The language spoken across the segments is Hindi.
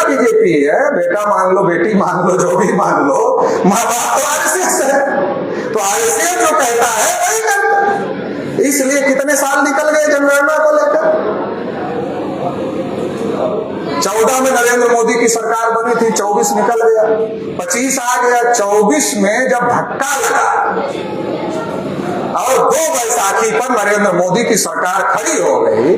बीजेपी है, बेटा मान लो, बेटी मान लो, जो भी मान लो, माँ बाप तो आरएसएस है, तो आरएसएस जो कहता है वही करता है। इसलिए कितने साल निकल गए जनगणना को लेकर। 14 में नरेंद्र मोदी की सरकार बनी थी, 24 निकल गया, 25 आ गया, 24 में जब धक्का लगा और 2 बैसाखी पर नरेंद्र मोदी की सरकार खड़ी हो गई,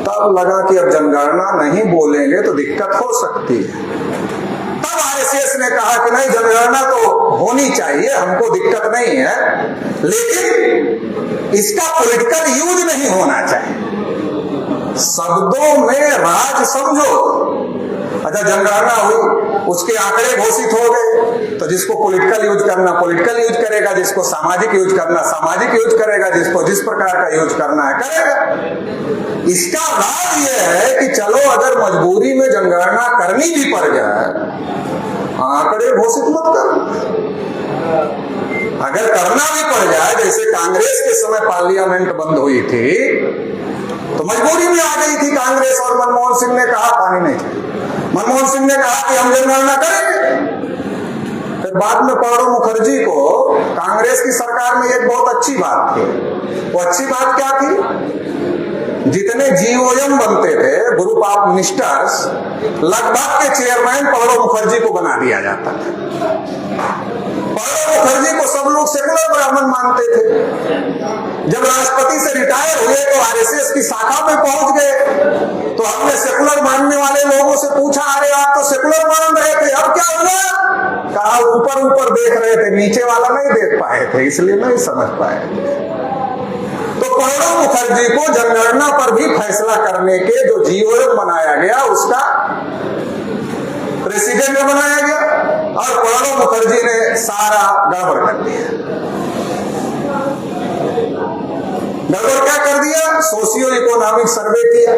तब लगा कि अब जनगणना नहीं बोलेंगे तो दिक्कत हो सकती है। तब आरएसएस ने कहा कि नहीं, जनगणना तो होनी चाहिए, हमको दिक्कत नहीं है, लेकिन इसका पॉलिटिकल यूज नहीं होना चाहिए। शब्दों में राज समझो। अच्छा, जनगणना हुई, उसके आंकड़े घोषित हो गए, तो जिसको पॉलिटिकल यूज करना पॉलिटिकल यूज करेगा, जिसको सामाजिक यूज करना सामाजिक यूज करेगा, जिसको जिस प्रकार का यूज करना है करेगा। इसका राज यह है कि चलो अगर मजबूरी में जनगणना करनी भी पड़ जाए, आंकड़े घोषित मत करो। अगर करना भी पड़ जाए, जैसे कांग्रेस के समय पार्लियामेंट बंद हुई थी तो मजबूरी में आ गई थी कांग्रेस, और मनमोहन सिंह ने कहा पानी नहीं चाहिए। मनमोहन सिंह ने कहा कि हम जनगणना करेंगे। फिर बाद में प्रणब मुखर्जी को कांग्रेस की सरकार में एक बहुत अच्छी बात थी। वो अच्छी बात क्या थी? जितने जीओएम बनते थे, ग्रुप ऑफ मिनिस्टर्स, लगभग के चेयरमैन प्रणब मुखर्जी को बना दिया जाता था। प्रणब मुखर्जी को सब लोग सेकुलर ब्राह्मण मानते थे। जब राष्ट्रपति से रिटायर हुए तो आरएसएस की शाखा में पहुंच गए, तो हमने सेकुलर मानने वाले लोगों से पूछा, अरे आप तो सेकुलर मान रहे थे, अब क्या हुआ? कहा ऊपर ऊपर देख रहे थे, नीचे वाला नहीं देख पाए थे, इसलिए नहीं समझ पाए। तो प्रणब मुखर्जी को जनगणना पर भी फैसला करने के जो जीओएम बनाया गया, उसका प्रेसिडेंट बनाया गया, और प्रणब मुखर्जी ने सारा गड़बड़ कर दिया। गड़बड़ क्या कर दिया? सोशियो इकोनॉमिक सर्वे किया,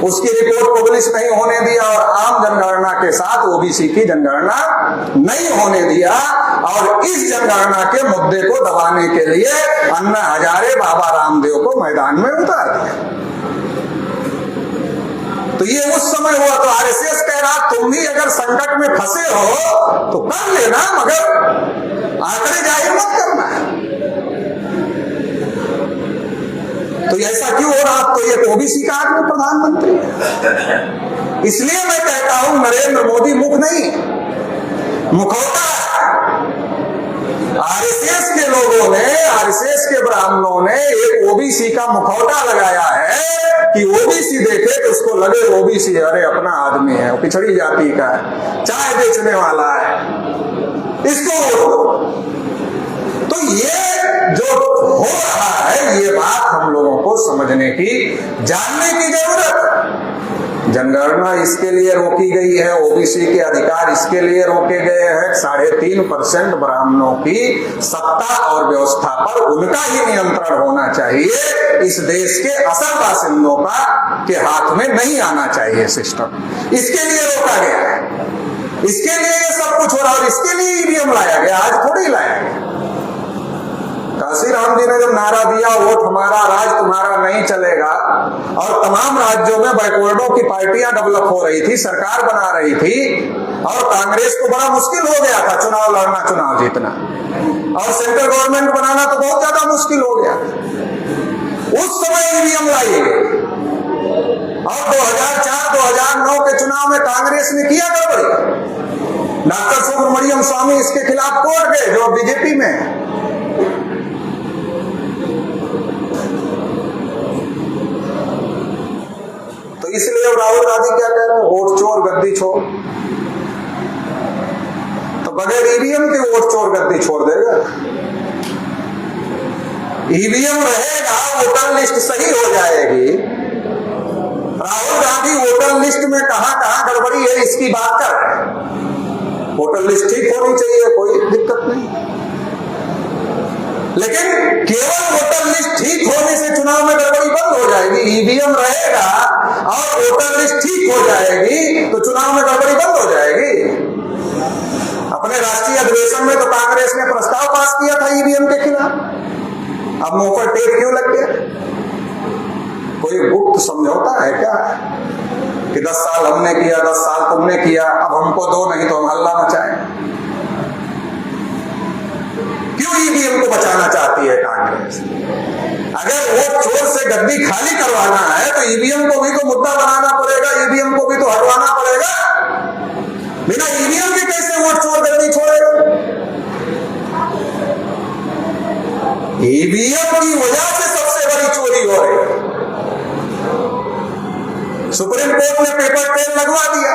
उसकी रिपोर्ट पब्लिश नहीं होने दिया, और आम जनगणना के साथ ओबीसी की जनगणना नहीं होने दिया, और इस जनगणना के मुद्दे को दबाने के लिए अन्ना हजारे, बाबा रामदेव को मैदान में उतार दिया। तो ये उस समय हुआ। तो आरएसएस कह रहा तुम भी अगर संकट में फंसे हो तो कर लेना, मगर आंकड़े जाहिर मत करना। तो ऐसा क्यों हो रहा? तो ये ओबीसी का आदमी प्रधानमंत्री है। इसलिए मैं कहता हूं नरेंद्र मोदी मुख नहीं, मुखौटा है। आरएसएस के लोगों ने, आरएसएस के ब्राह्मणों ने एक ओबीसी का मुखौटा लगाया है कि ओबीसी देखे तो उसको लगे ओबीसी अरे अपना आदमी है, वो पिछड़ी जाति का है, चाय बेचने वाला है, इसको। तो ये जो हो रहा है, ये बात हम लोगों को समझने की, जानने की जरूरत है। जनगणना इसके लिए रोकी गई है, ओबीसी के अधिकार इसके लिए रोके गए हैं, 3.5% ब्राह्मणों की सत्ता और व्यवस्था पर उनका ही नियंत्रण होना चाहिए। इस देश के असल बासिंदों का के हाथ में नहीं आना चाहिए सिस्टम, इसके लिए रोका गया है। इसके लिए ये सब कुछ हो रहा है, और इसके लिए ईवीएम लाया गया, आज थोड़ी लाया गया। काशीराम जी ने जब नारा दिया वोट हमारा, राज तुम्हारा नहीं चलेगा, और तमाम राज्यों में बैकवर्डों की पार्टियां डेवलप हो रही थी, सरकार बना रही थी, और कांग्रेस को बड़ा मुश्किल हो गया था चुनाव लड़ना, चुनाव जीतना, और सेंट्रल गवर्नमेंट बनाना तो बहुत ज्यादा मुश्किल हो गया। उस समय ईवीएम लाई गई, और 2004-2009 के चुनाव में कांग्रेस ने किया गड़बड़ी। डॉक्टर सुब्रमण्यम स्वामी इसके खिलाफ कोर्ट गए, जो बीजेपी में है। इसलिए राहुल गांधी क्या कह रहे हैं? वोट चोर गद्दी छोड़। तो बगैर ईवीएम के वोट चोर गद्दी छोड़ देगा। ईवीएम रहेगा, वोटर लिस्ट सही हो जाएगी। राहुल गांधी वोटर लिस्ट में कहां गड़बड़ी है इसकी बात कर रहे हैं। वोटर लिस्ट ठीक होनी चाहिए, कोई दिक्कत नहीं, लेकिन केवल वोटर लिस्ट ठीक होने से चुनाव में गड़बड़ी बंद हो जाएगी। ईवीएम रहेगा और वोटर लिस्ट ठीक हो जाएगी तो चुनाव में गड़बड़ी बंद हो जाएगी। अपने राष्ट्रीय अधिवेशन में तो कांग्रेस ने प्रस्ताव पास किया था ईवीएम के खिलाफ। अब मुंह पर टेप क्यों लग गया? कोई गुप्त समझौता है क्या? कि 10 साल हमने किया, 10 साल तुमने किया, अब हमको दो, नहीं तो हम हल्ला मचाएं। क्यों ईवीएम को बचाना चाहती है कांग्रेस? अगर वो चोर से गद्दी खाली करवाना है तो ईवीएम को भी तो मुद्दा बनाना पड़ेगा, ईवीएम को भी तो हटवाना पड़ेगा। बिना ईवीएम के कैसे वोट चोर गद्दी छोड़ेगा? ईवीएम की वजह से सबसे बड़ी चोरी हो रही है। सुप्रीम कोर्ट ने पेपर ट्रेल लगवा दिया,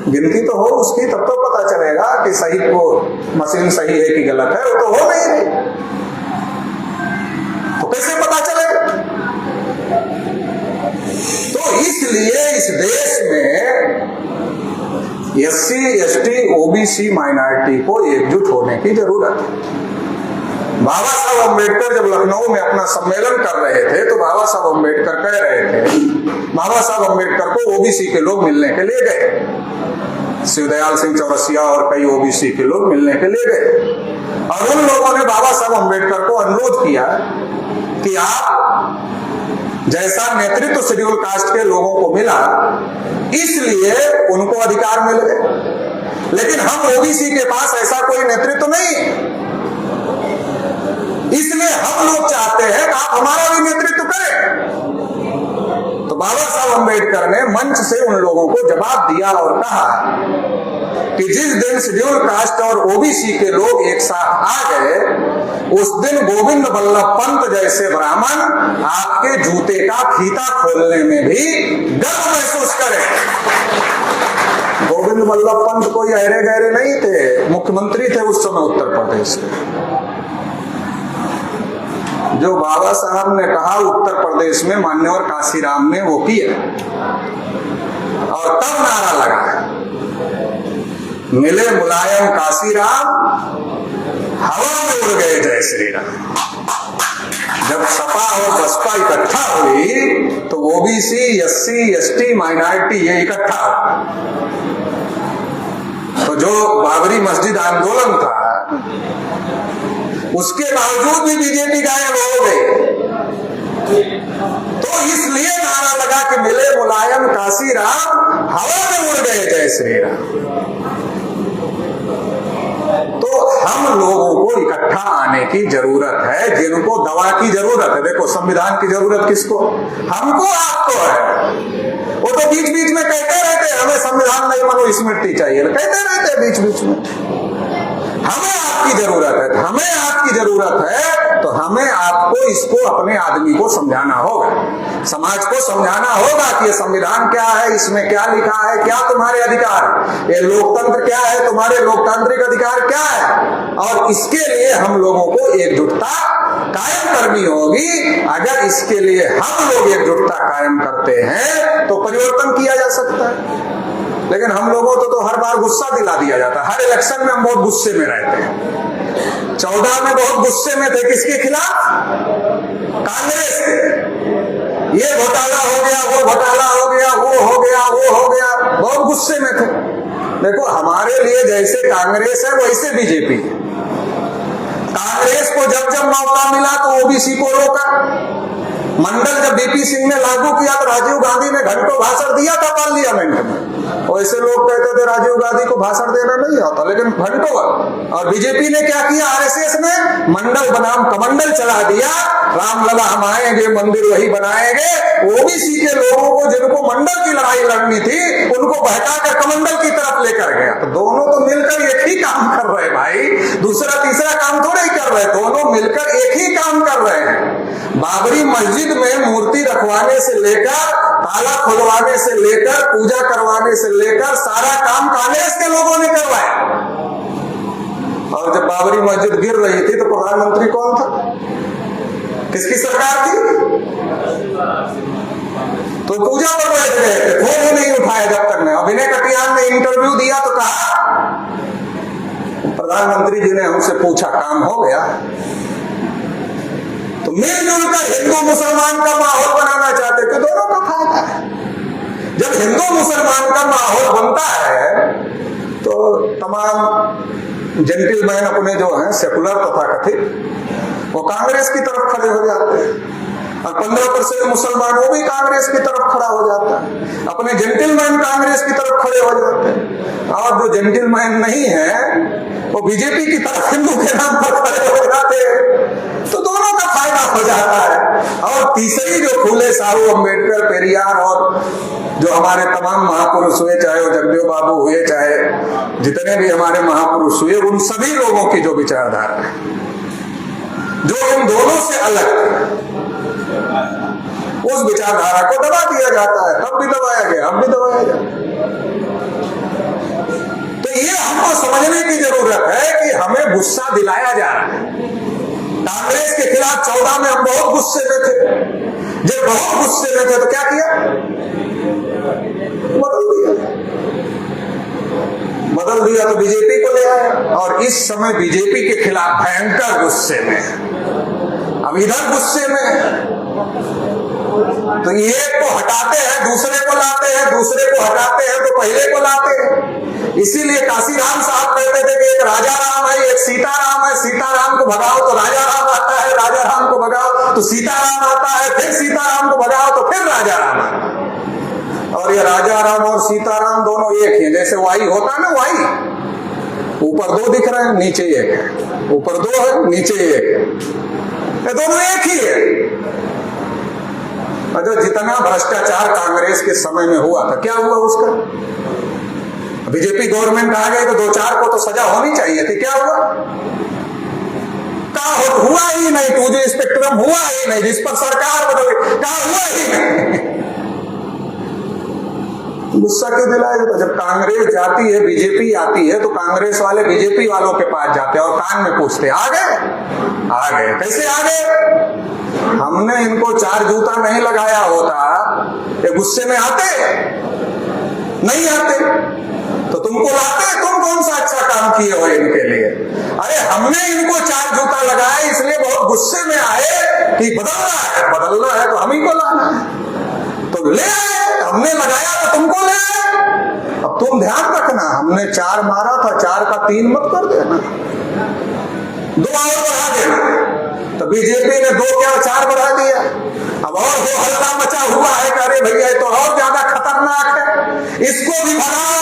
गिनती तो हो उसकी, तब तो पता चलेगा कि सही को मशीन सही है कि गलत है। वो तो हो नहीं रही, तो कैसे पता चलेगा? तो इसलिए इस देश में SC, ST, OBC माइनॉरिटी को एकजुट होने की जरूरत है। बाबा साहब अम्बेडकर जब लखनऊ में अपना सम्मेलन कर रहे थे तो बाबा साहब अम्बेडकर कह रहे थे, बाबा साहब अम्बेडकर को OBC के लोग मिलने के लिए गए, शिवदयाल सिंह चौरसिया और कई OBC के लोग मिलने के लिए गए, और उन लोगों ने बाबा साहब अम्बेडकर को अनुरोध किया कि आप जैसा नेतृत्व शेड्यूल कास्ट के लोगों को मिला इसलिए उनको अधिकार मिल गए, लेकिन हम OBC के पास ऐसा कोई नेतृत्व नहीं, इसलिए हम लोग चाहते हैं कि आप हमारा भी नेतृत्व करें। तो बाबा साहब अम्बेडकर ने मंच से उन लोगों को जवाब दिया और कहा कि जिस दिन शेड्यूल कास्ट और OBC के लोग एक साथ आ गए उस दिन गोविंद बल्लभ पंत जैसे ब्राह्मण आपके जूते का फीता खोलने में भी गर्व महसूस करें। गोविंद बल्लभ पंत कोई अहरे गहरे नहीं थे, मुख्यमंत्री थे उस समय उत्तर प्रदेश के। जो बाबा साहब ने कहा उत्तर प्रदेश में मान्यवर काशीराम ने वो किया, और तब नारा लगा, मिले मुलायम काशीराम, हवा में उड़ गए जय श्री राम। जब सपा और बसपा इकट्ठा हुई तो OBC, SC, ST माइनॉरिटी ये इकट्ठा, तो जो बाबरी मस्जिद आंदोलन था उसके बावजूद भी बीजेपी गायब हो गई। तो इसलिए नारा लगा कि मिले मुलायम काशीराम, हवा में उड़ गए जय श्री राम। तो हम लोगों को इकट्ठा आने की जरूरत है, जिनको दवा की जरूरत है। देखो संविधान की जरूरत किसको? हमको, आपको है। वो तो बीच बीच में कहते रहते हमें संविधान नहीं, मनुस्मृति चाहिए, कहते रहते बीच बीच में। हमें आपकी जरूरत है, हमें आपकी जरूरत है, तो हमें आपको इसको अपने आदमी को समझाना होगा, समाज को समझाना होगा कि ये संविधान क्या है, इसमें क्या लिखा है, क्या तुम्हारे अधिकार, ये लोकतंत्र क्या है, तुम्हारे लोकतांत्रिक अधिकार क्या है, और इसके लिए हम लोगों को एकजुटता कायम करनी होगी। अगर इसके लिए हम लोग एकजुटता कायम करते हैं तो परिवर्तन किया जा सकता है। लेकिन हम लोगों को तो हर बार गुस्सा दिला दिया जाता है, हर इलेक्शन में हम बहुत गुस्से में रहते हैं। 14 में बहुत गुस्से में थे, किसके खिलाफ? कांग्रेस के। ये घोटाला हो गया, वो घोटाला हो गया, वो हो गया, वो हो गया, बहुत गुस्से में थे। देखो हमारे लिए जैसे कांग्रेस है वैसे बीजेपी है। कांग्रेस को जब जब मौका मिला तो OBC को रोका। मंडल जब BP सिंह ने लागू किया तो राजीव गांधी ने घंटों भाषण दिया था पार्लियामेंट में। वैसे लोग कहते थे राजीव गांधी को भाषण देना नहीं आता, लेकिन घंटों। और बीजेपी ने क्या किया? RSS ने मंडल बनाम कमंडल चला दिया, रामलला हम आएंगे, मंदिर वही बनाएंगे। OBC के लोगों को जिनको मंडल की लड़ाई लड़नी थी उनको बहकाकर कमंडल की तरफ लेकर गया। तो दोनों तो मिलकर एक ही काम कर रहे भाई, दूसरा तीसरा काम थोड़े ही कर रहे, दोनों मिलकर एक ही काम कर रहे हैं। बाबरी मस्जिद में मूर्ति रखवाने से लेकर, ताला खुलवाने से लेकर, पूजा करवाने से लेकर सारा काम कांग्रेस के लोगों ने करवाया। और जब बाबरी मस्जिद गिर रही थी तो प्रधानमंत्री कौन था? किसकी सरकार थी? तो पूजा पर बैठ गए थे, फोन ही नहीं उठाया जब तक ने। विनय कटियार ने इंटरव्यू दिया तो कहा, प्रधानमंत्री जी ने हमसे पूछा काम हो गया? तो मिलजुल कर हिंदू मुसलमान का माहौल बनाना चाहते थे, दोनों का फायदा है। जब हिंदू मुसलमान का माहौल बनता है तो तमाम जेंटलमैन अपने जो हैं सेकुलर तथा कथित, वो कांग्रेस की तरफ खड़े हो जाते हैं। और 15% मुसलमान वो भी कांग्रेस की तरफ खड़ा हो जाता है, अपने जेंटलमैन कांग्रेस की तरफ खड़े हो जाते हैं। और जो जेंटलमैन नहीं है वो बीजेपी की तरफ हिंदू के नाम पर खड़े हो जाते हैं, तो दोनों का फायदा हो जाता है। और तीसरी जो फूले साहू अम्बेडकर, पेरियार और जो हमारे तमाम महापुरुष हुए, चाहे वो जगदेव बाबू हुए, चाहे जितने भी हमारे महापुरुष हुए, उन सभी लोगों की जो विचारधारा है, जो इन दोनों से अलग, उस विचारधारा को दबा दिया जाता है। तब भी दबाया गया, अब भी दबाया जाए। तो ये हमको समझने की जरूरत है कि हमें गुस्सा दिलाया जा रहा है। कांग्रेस के खिलाफ 14 में हम बहुत गुस्से में थे, जब बहुत गुस्से में थे तो क्या किया, बदल दिया तो बीजेपी को ले आया, और इस समय बीजेपी के खिलाफ भयंकर गुस्से में है। अब इधर गुस्से में है तो एक को हटाते हैं दूसरे को लाते हैं, दूसरे को हटाते हैं तो पहले को लाते हैं। इसीलिए काशीराम साहब कहते थे कि एक राजा राम है, एक सीताराम है, सीताराम को भगाओ तो राजा राम आता है, राजा राम को भगाओ तो सीताराम आता है, फिर सीताराम को भगाओ तो फिर राजा राम आता है। और ये राजा राम और सीताराम दोनों एक ही, जैसे वाई होता है ना, वाई ऊपर दो दिख रहे हैं, नीचे एक है, ऊपर दो है, नीचे एक है, ये दोनों एक ही है। जो जितना भ्रष्टाचार कांग्रेस के समय में हुआ था, क्या हुआ उसका? बीजेपी गवर्नमेंट आ गई तो 2-4 को तो सजा होनी चाहिए थी, क्या हुआ? हुआ ही नहीं। 2G स्पेक्ट्रम हुआ ही नहीं, जिस पर सरकार बदल गई, हुआ ही नहीं। गुस्सा क्यों दिलाया जाता? जब कांग्रेस जाती है, बीजेपी आती है, तो कांग्रेस वाले बीजेपी वालों के पास जाते हैं और कान में पूछते, आ गए? आ गए। कैसे आ गए? हमने इनको 4 जूता नहीं लगाया होता, ये गुस्से में आते नहीं आते, तो तुमको लाते। तुम कौन सा अच्छा काम किए हो इनके लिए? अरे हमने इनको 4 जूता लगाया, इसलिए बहुत गुस्से में आए कि बदलना है तो हम ही को लाना है, तो ले आए। हमने लगाया तो तुमको ले आए। अब तुम ध्यान रखना, हमने 4 मारा था, 4 का 3 मत कर देना, 2 और बढ़ा देना। तो बीजेपी ने 2 क्या 4 बढ़ा दिया। अब और वो हल्ला मचा हुआ है कि अरे भैया तो और ज्यादा खतरनाक है, इसको भी भगाओ।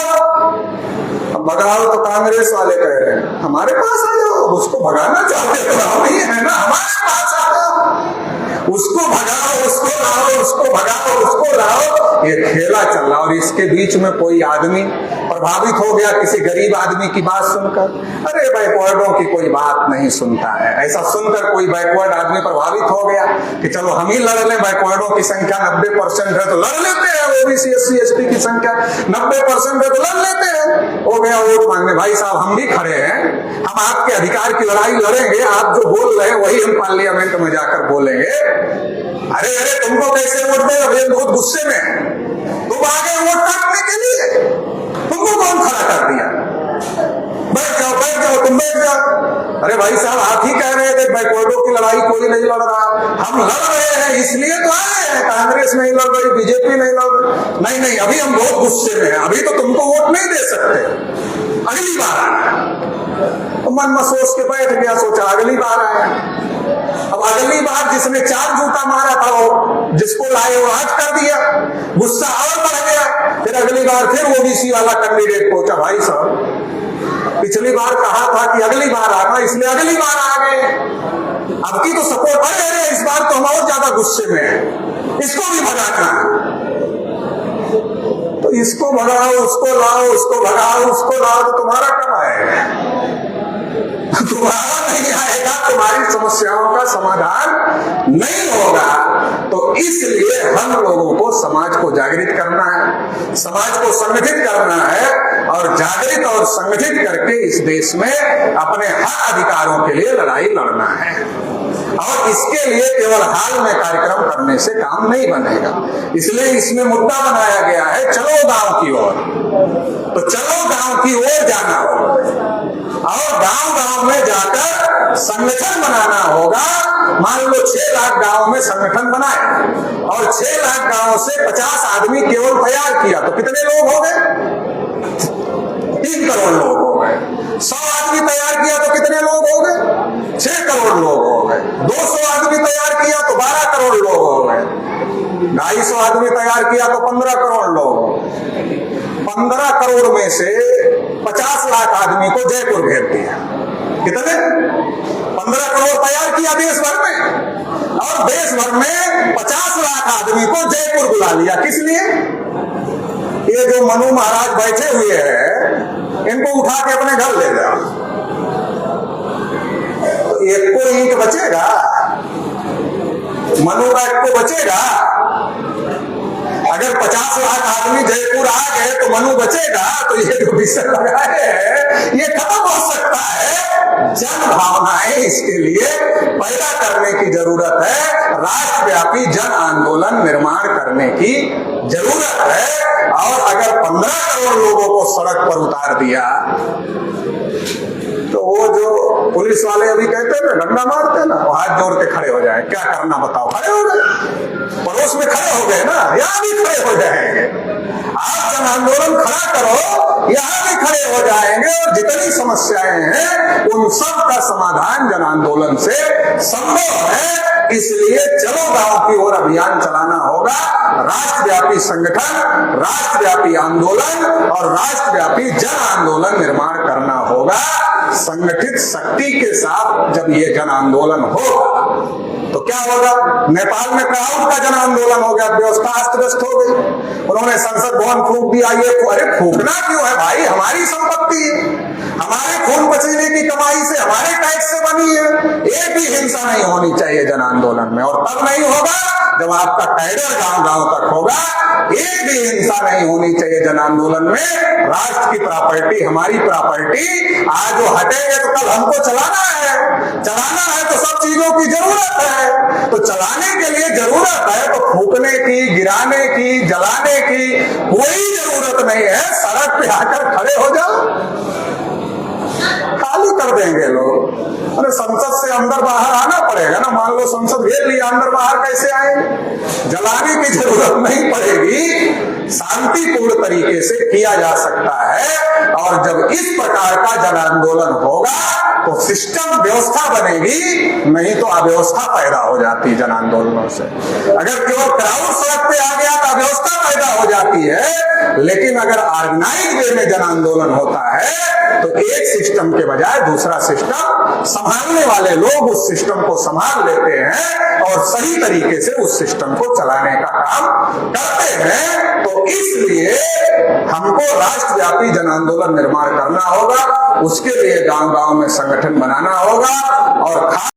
अब भगाओ तो कांग्रेस वाले कह रहे हैं हमारे पास आ जाओ, उसको भगाना चाहते तो हम ही है ना, हमारे पास आ जाओ, उसको भगाओ, उसको लाओ, उसको भगाओ, उसको लाओ। ये खेला चल रहा, और इसके बीच में कोई आदमी प्रभावित हो गया किसी गरीब आदमी की बात सुनकर। अरे बैकवर्डों की कोई बात नहीं सुनता है, ऐसा सुनकर कोई बैकवर्ड आदमी प्रभावित हो गया कि चलो हम ही लड़ लें, बैकवर्डों की संख्या 90% है तो लड़ लेते हैं, ओबीसी SC ST की संख्या 90% है तो लड़ लेते हैं। हो गया वोट मांगने, भाई साहब हम भी खड़े हैं, हम आपके अधिकार की लड़ाई लड़ेंगे, आप जो बोल रहे हैं वही हम पार्लियामेंट में जाकर बोलेंगे। अरे तुमको कैसे वोट देगा? बहुत गुस्से में तुम आगे वोट काटने के लिए, तुमको कौन खड़ा कर दिया? बैठ जाओ, तुम बैठ जाओ। अरे भाई साहब आप ही कह रहे थे बैकवर्डों की लड़ाई कोई नहीं लड़ रहा, हम लड़ रहे हैं इसलिए तो आए हैं। कांग्रेस नहीं लड़ रही, बीजेपी नहीं लड़ रही। नहीं, अभी हम बहुत गुस्से में हैं, अभी तो तुमको वोट नहीं दे सकते, अगली बार आना। तो मन में सोच के बैठ गया, सोचा अगली बार आया। अब अगली बार जिसने 4 जूता मारा था वो जिसको लाए वो आज कर दिया, गुस्सा और बढ़ गया। फिर अगली बार फिर ओबीसी वाला कैंडिडेट पहुंचा, भाई साहब पिछली बार कहा था कि अगली बार आना, इसलिए अगली बार आ गए, अब की तो सपोर्ट बढ़ रहे, इस बार तो हम और ज्यादा गुस्से में हैं, इसको भी भगाना। तो इसको भगाओ, उसको लाओ, उसको भगाओ, उसको लाओ, तो तुम्हारा कब आएगा? तुम्हारा नहीं आएगा, तुम्हारी समस्याओं का समाधान नहीं होगा। तो इसलिए हम लोगों को समाज को जागृत करना है, समाज को संगठित करना है, और जागृत और संगठित करके इस देश में अपने हक अधिकारों के लिए लड़ाई लड़ना है। और इसके लिए केवल हाल में कार्यक्रम करने से काम नहीं बनेगा, इसलिए इसमें मुद्दा बनाया गया है चलो गांव की ओर। तो चलो गांव की ओर जाना होगा और गांव में जाकर संगठन बनाना होगा। मान लो 6 लाख गांव में संगठन बनाए और 6 लाख गांव से 50 आदमी केवल तैयार किया, तो कितने लोग हो गए? 3 करोड़ लोग हो गए। 100 आदमी तैयार किया तो कितने लोग हो गए? 6 करोड़ लोग हो गए। 200 आदमी तैयार किया तो 12 करोड़ लोग हो 250 आदमी तैयार किया तो 15 करोड़ लोग, 15 करोड़ में से 50 लाख आदमी को जयपुर भेज दिया। कितने? 15 करोड़ तैयार किया देश भर में, और देश भर में 50 लाख आदमी को जयपुर बुला लिया। किस लिए? ये जो मनु महाराज बैठे हुए हैं, इनको उठा के अपने घर ले जाओ। तो एक को ईंट बचेगा? मनु का एक को बचेगा? अगर 50 लाख आदमी जयपुर आ गए तो मनु बचेगा? तो ये जो विषय लगाए है ये खत्म हो सकता है। जन भावनाएं इसके लिए पैदा करने की जरूरत है, राष्ट्रव्यापी जन आंदोलन निर्माण करने की जरूरत है। और अगर 15 करोड़ लोगों को सड़क पर उतार दिया तो वो जो पुलिस वाले अभी कहते हैं डंडा मारते हैं ना, वो हाथ जोड़ के खड़े हो जाए, क्या करना बताओ, खड़े हो गए, पड़ोस में खड़े हो गए ना, यहाँ भी खड़े हो जाएंगे। आप जन आंदोलन खड़ा करो, यहाँ भी खड़े हो जाएंगे, और जितनी समस्याएं हैं उन सब का समाधान जन आंदोलन से संभव है। इसलिए चलो गांव की ओर अभियान चलाना होगा। राष्ट्रव्यापी संगठन, राष्ट्रव्यापी आंदोलन और राष्ट्रव्यापी जन आंदोलन निर्माण करना होगा। संगठित शक्ति के साथ जब ये जन आंदोलन होगा तो क्या होगा? नेपाल में क्राउड का जन आंदोलन हो गया, व्यवस्था अस्त व्यस्त हो गई, उन्होंने संसद भवन फूंक दिया। ये अरे फूंकना क्यों है भाई? हमारी संपत्ति है, हमारे खून पसीने की कमाई से, हमारे टैक्स से बनी है। एक भी हिंसा नहीं होनी चाहिए जन आंदोलन में, और तब नहीं होगा जब आपका कैडर गांव गांव तक होगा। एक भी हिंसा नहीं होनी चाहिए जन आंदोलन में। राष्ट्र की प्रॉपर्टी, हमारी प्रॉपर्टी, आज वो हटेंगे तो कल हमको चलाना है, चलाना है तो सब चीजों की जरूरत है। तो चलाने के लिए जरूरत है तो फूकने की, गिराने की, जलाने की कोई जरूरत नहीं है। सड़क पे आकर खड़े हो जाओ, खाली कर देंगे लोग। अरे संसद से अंदर बाहर आना पड़ेगा ना, मान लो संसद घेर लिया, अंदर बाहर कैसे आएंगे? जलाने की जरूरत नहीं पड़ेगी, शांतिपूर्ण तरीके से किया जा सकता है। और जब इस प्रकार का जन आंदोलन होगा तो सिस्टम, व्यवस्था बनेगी, नहीं तो अव्यवस्था पैदा हो जाती जन आंदोलनों से। अगर केवल क्राउड सड़क पे आ गया तो अव्यवस्था पैदा हो जाती है, लेकिन अगर ऑर्गेनाइज वे में जन आंदोलन होता है तो एक सिस्टम के बजाय दूसरा सिस्टम, संभालने वाले लोग उस सिस्टम को संभाल लेते हैं और सही तरीके से उस सिस्टम को चलाने का काम करते हैं। तो इसलिए हमको राष्ट्रव्यापी जन आंदोलन निर्माण करना होगा, उसके लिए गांव गांव में संगठन बनाना होगा। और